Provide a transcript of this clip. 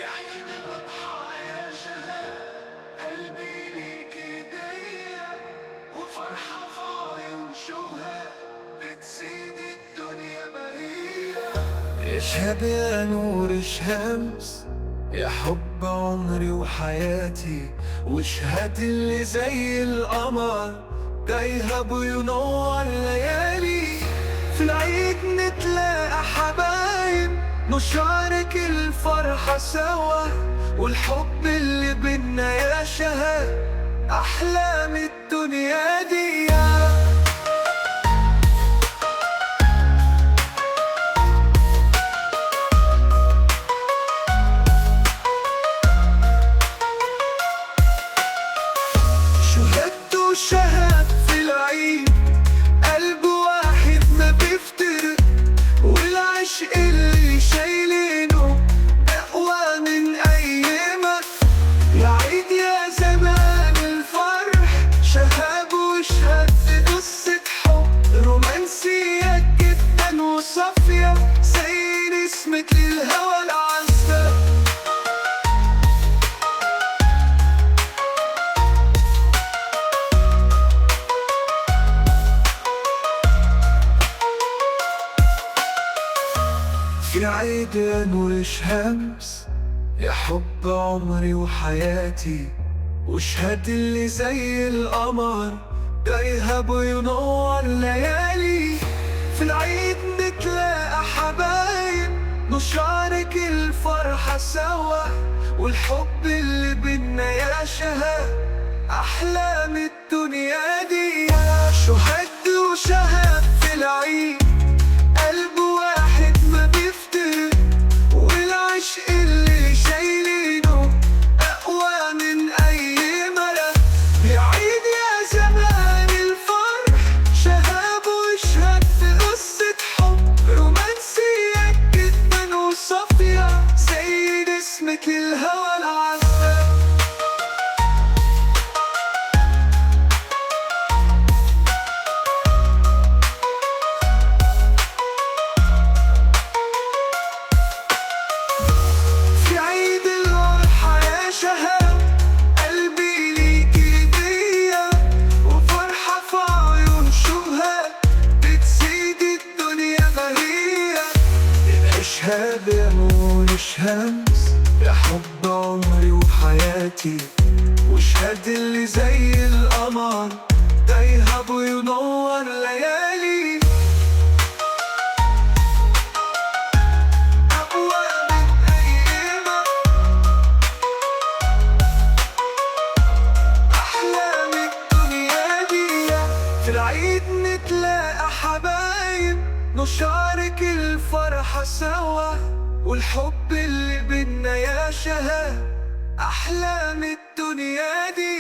عيد الأضحى يا شباب، قلبي ليك هدية وفرحة في عيون شهاب بتزيد الدنيا بهية. اشهد يا نور الشمس يا حب عمري وحياتي، واشهد اللي زي القمر ده يهب وينور ليالي. في العيد نتلاقى حبايب نشارك الفرحة سوا، والحب اللي بينا يا شهاب أحلام الدنيا دي. شهدت وشهد في العيد قلب واحد ما بيفترق، والعشق اللي شايلينه أقوى من أي مكر. يا عيد يا زمان الفرح شهاب وشهد في قصة حب رومانسية جدا وصافية زي نسمة للهوى العذبة. في عيد يا نور الشمس يا حب عمري وحياتي، واشهد اللي زي القمر ده يهب وينور ليالي. في العيد نتلاقى حبايب نشارك الفرحة سوا، والحب اللي بينا يا شهاب أحلام الدنيا دي. شهد وشهد في العيد قلب واحد ما بيفترق، والعشق اللي شايلينه أقوى من أي ملك. يا عيد يا زمان الفرح شهاب وشهد في قصة حب رومانسية جدا وصافية زي نسمة الهوى العذبة. في عيد الأضحى يا شهاب قلبي ليك هدية وفرحة في عيون شهاب بتزيد الدنيا بهية. اشهد يا نور الشمس يا حب عمري وحياتي، واشهد اللي زي القمر ده يهب وينور ليالي. أقوى من أي أحلام الدنيا دي. في العيد نتلاقى حبايب نشارك الفرحة سوا، والحب اللي بينا يا شهاب أحلام الدنيا دي.